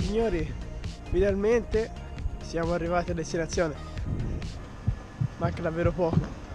signori, finalmente siamo arrivati a destinazione. Manca davvero poco.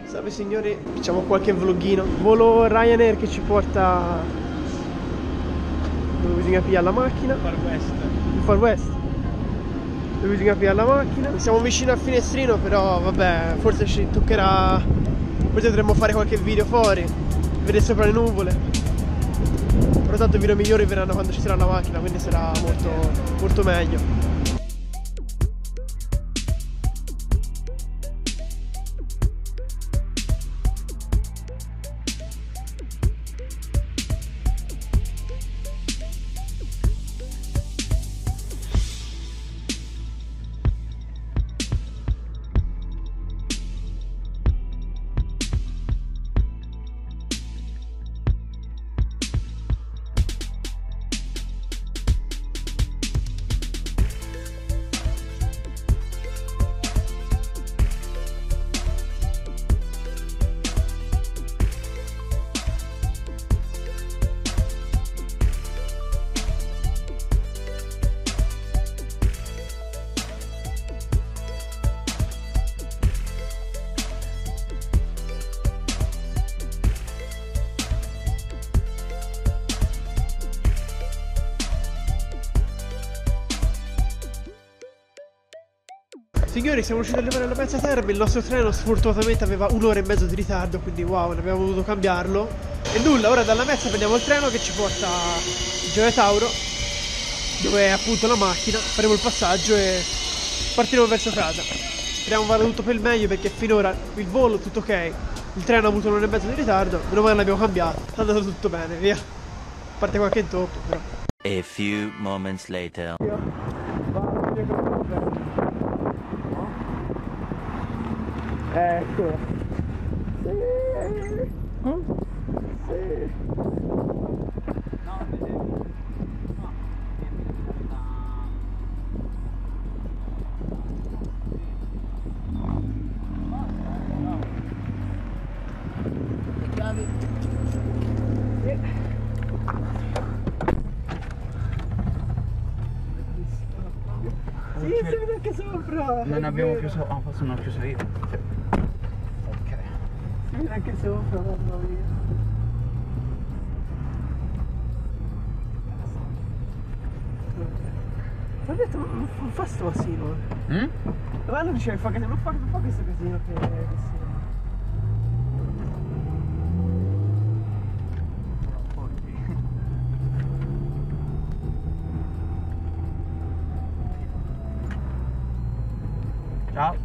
Salve signori, facciamo qualche vloghino. Volo Ryanair che ci porta dove bisogna pigliare la macchina. Il Far West. Dove bisogna pigliare la macchina. Siamo vicino al finestrino, però vabbè, forse ci toccherà. Forse dovremmo fare qualche video fuori, vedere sopra le nuvole. Però tanto i video migliori verranno quando ci sarà la macchina, quindi sarà molto meglio. Signori, siamo riusciti ad arrivare alla Piazza Terme. Il nostro treno sfortunatamente aveva 1 ora e mezzo di ritardo, quindi wow, ne abbiamo dovuto cambiarlo. E nulla, ora dalla Mezza prendiamo il treno che ci porta a Gioia Tauro, dove è appunto la macchina. Faremo il passaggio e partiremo verso casa. Speriamo vada tutto per il meglio, perché finora il volo tutto ok, il treno ha avuto 1 ora e mezzo di ritardo, meno male l'abbiamo cambiato, è andato tutto bene, via. A parte qualche intoppo però. A few moments later. Ecco. Sì. Sì, si vede anche sopra. Non abbiamo chiuso. Ah, forse non ho chiuso io. Ok. Si vede anche sopra, mamma mia. Ho detto, non fa sto casino. Ma non dicevi, non fa questo casino che sì. Ciao.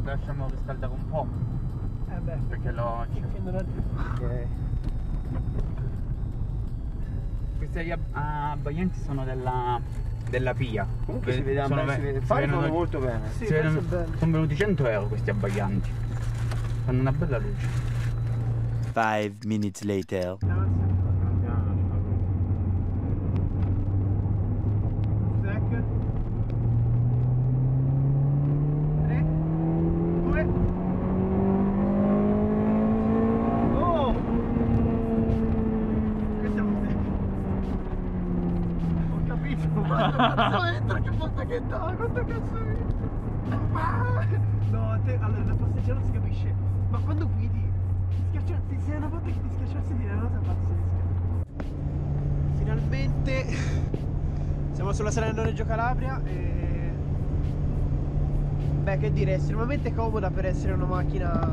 Lasciamo riscaldare un po'. Beh, Perché lo. ok. Questi abbaglianti sono della PIA. Comunque si vede, fare molto bene. Sì, si vedono, questo è bello. sono venuti 100 euro questi abbaglianti. Fanno una bella luce. 5 minutes later. cazzo entra, che fotta che dà, quanto cazzo entra? No, te, allora da passeggero non si capisce, ma quando guidi, schiacciarsi, se è una volta che ti schiacciarsi di una cosa pazzesca. Finalmente siamo sulla Salerno Reggio Calabria e... beh, che dire, è estremamente comoda per essere una macchina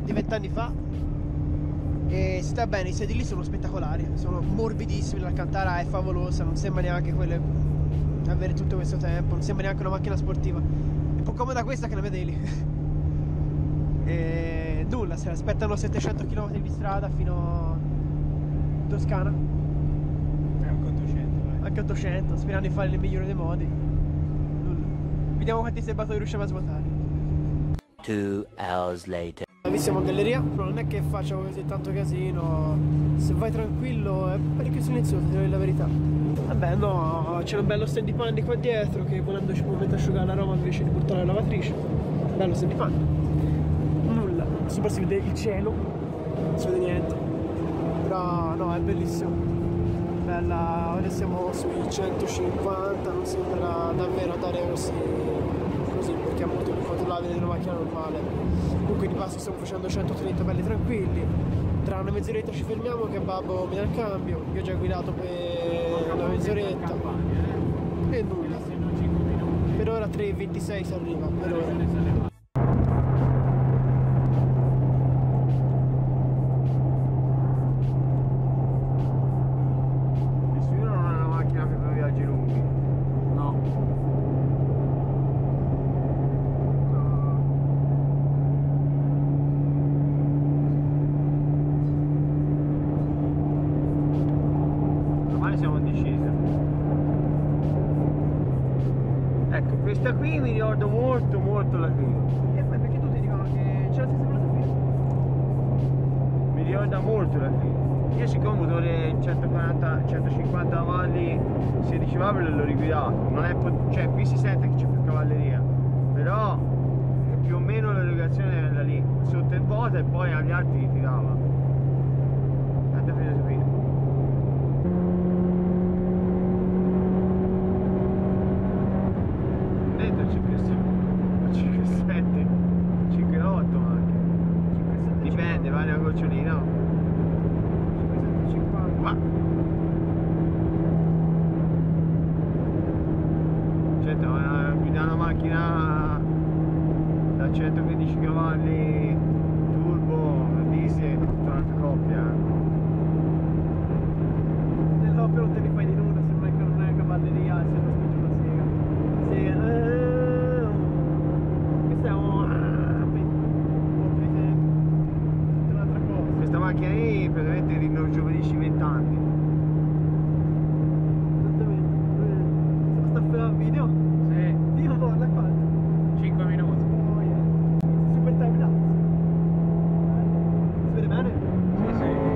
di 20 anni fa. E si sta bene, i sedili sono spettacolari, sono morbidissimi, l'Alcantara è favolosa, non sembra neanche quelle avere tutto questo tempo, non sembra neanche una macchina sportiva. È più comoda questa che la mia daily. E nulla, se aspettano 700 km di strada fino in Toscana. Anche 800, anche 800, sperando di fare il migliore dei modi. Nulla. Vediamo quanti serbatoi riusciamo a svuotare. 2 hours later. Siamo a Galleria, però non è che facciamo così tanto casino. Se vai tranquillo è parecchio silenzioso, devo dire la verità. Vabbè no, c'è un bello stand di panni qua dietro che volendo ci può mettere a asciugare la roba invece di portare la lavatrice. Bello stand di panni. Nulla, sopra si vede il cielo, non si vede niente. Però no, è bellissimo. Bella, ora siamo sui 150, non sembra davvero andare così perché è molto più controllabile di una macchina normale. Comunque di passo stiamo facendo 130 belli tranquilli. Tra una mezz'oretta ci fermiamo che babbo mi dà il cambio. Io ho già guidato per una mezz'oretta e nulla. Per ora 3:26 si arriva, per ora. Questa qui mi ricordo molto la Clio. E poi perché tutti dicono che c'è la stessa filosofia? Mi ricorda molto la Clio. Io siccome motore 140-150 cavalli 16 valvole l'ho riguidato, non è cioè qui si sente che c'è più cavalleria, però più o meno la regolazione era lì, sotto il bota e poi agli altri ti dava. Tanta filosofia. Dentro c'è questo 5,7, 5,8 anche. 5,7 dipende, vale una gocciolina. 5,750. Ma certo, guidare una macchina da 115 cavalli turbo, diesel, tutta un'altra coppia. Nell'oppio non te ne fai di nulla, sembra che non è cavalleria, sembra spinge una sega. Questa è un'altra cosa. Questa macchina lì praticamente rinnovinisci 20 anni. Esattamente. Sta a video? Sì. Dio, guarda qua. 5 minuti. Oh yeah. Super time lapse. Si vede bene? Sì, sì.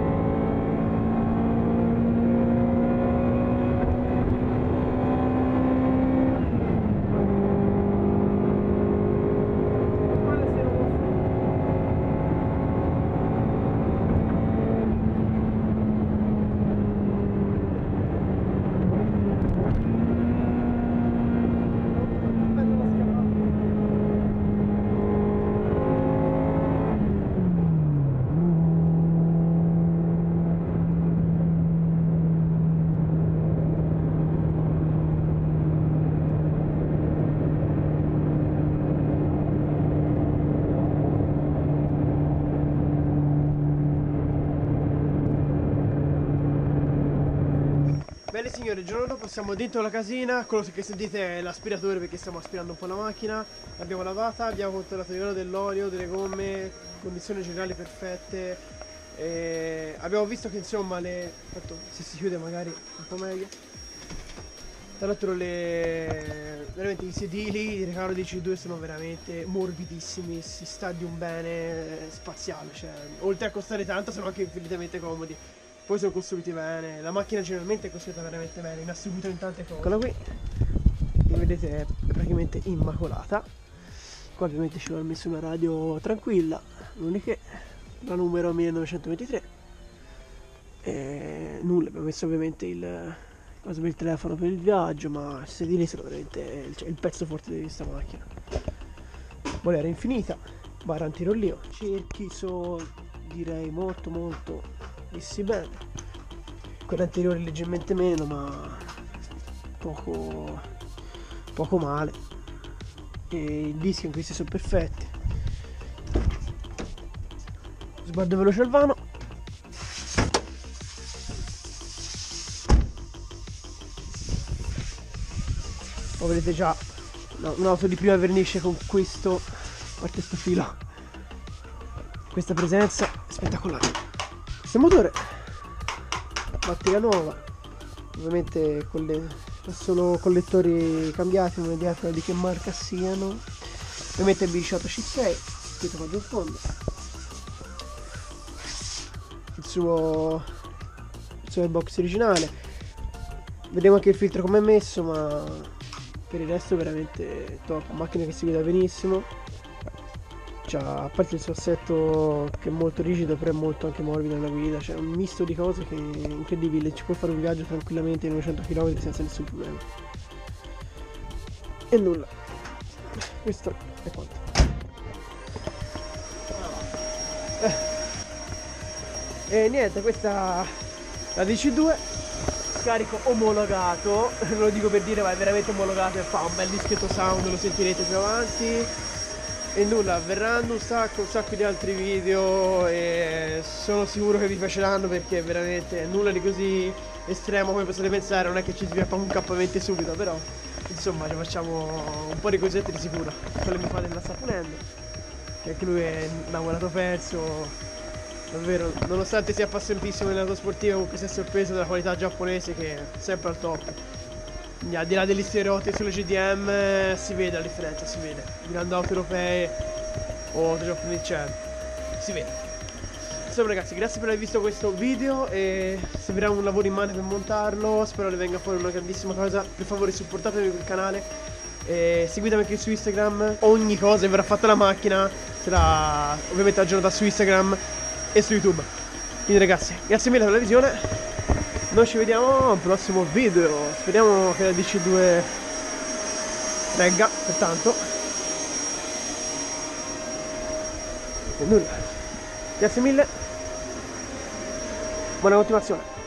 Bene signori, il giorno dopo siamo dentro la casina, quello che sentite è l'aspiratore perché stiamo aspirando un po' la macchina, l'abbiamo lavata, abbiamo controllato il livello dell'olio, delle gomme, condizioni generali perfette, e abbiamo visto che insomma aspetta, se si chiude magari un po' meglio. Tra l'altro veramente i sedili di ricaro di C2 sono veramente morbidissimi, si sta di un bene spaziale, cioè oltre a costare tanto sono anche infinitamente comodi. Poi sono costruiti bene, la macchina generalmente è costruita veramente bene, in assoluto in tante cose. Eccola qui, come vedete è praticamente immacolata. Qua ovviamente ci ho messo una radio tranquilla, l'unica la numero 1923. E nulla, abbiamo messo ovviamente il Cosa per il telefono per il viaggio, ma i sedili sono veramente il pezzo forte di questa macchina. Bolera infinita, barra antirollio. Cerchi sono, direi, molto messi bene. Quelli anteriori leggermente meno, ma poco male. E i dischi in questi sono perfetti. Sguardo veloce al vano. Lo vedete già, un'auto di prima vernice con questo, a parte sto filo, questa presenza è spettacolare. Questo motore, batteria nuova, ovviamente con solo collettori cambiati, non vediamo di che marca siano. Ovviamente il B18 C6, scritto qua in fondo, il suo box originale. Vediamo anche il filtro come è messo, ma per il resto è veramente top. Macchina che si guida benissimo. A parte il suo assetto che è molto rigido, però è molto anche morbido nella guida. C'è un misto di cose che è incredibile. Ci puoi fare un viaggio tranquillamente in 900 km senza nessun problema. E nulla, questo è quanto. E niente, questa è la DC2. Carico omologato, non lo dico per dire, ma è veramente omologato e fa un bel discreto sound, lo sentirete più avanti. E nulla, verranno un sacco di altri video e sono sicuro che vi piaceranno, perché veramente nulla di così estremo come potete pensare. Non è che ci sviluppiamo un K20 subito, però insomma ci facciamo un po' di cosette di sicuro. Quello che mi fate la sta punendo, che anche lui è innamorato perso. Davvero, nonostante sia appassionatissimo nell'auto sportiva, comunque si è sorpreso della qualità giapponese, che è sempre al top. Quindi, al di là degli stereotipi sulle GDM, si vede la differenza, si vede. Grandi auto europee o auto giapponesi, si vede. Insomma ragazzi, grazie per aver visto questo video e servirà un lavoro in mano per montarlo. Spero ne venga fuori una grandissima cosa. Per favore supportatemi sul canale e seguitemi anche su Instagram. Ogni cosa che verrà fatta alla macchina sarà ovviamente aggiornata su Instagram e su YouTube. Quindi ragazzi, grazie mille per la visione. Noi ci vediamo al prossimo video. Speriamo che la DC2 regga pertanto. E nulla, grazie mille, buona continuazione.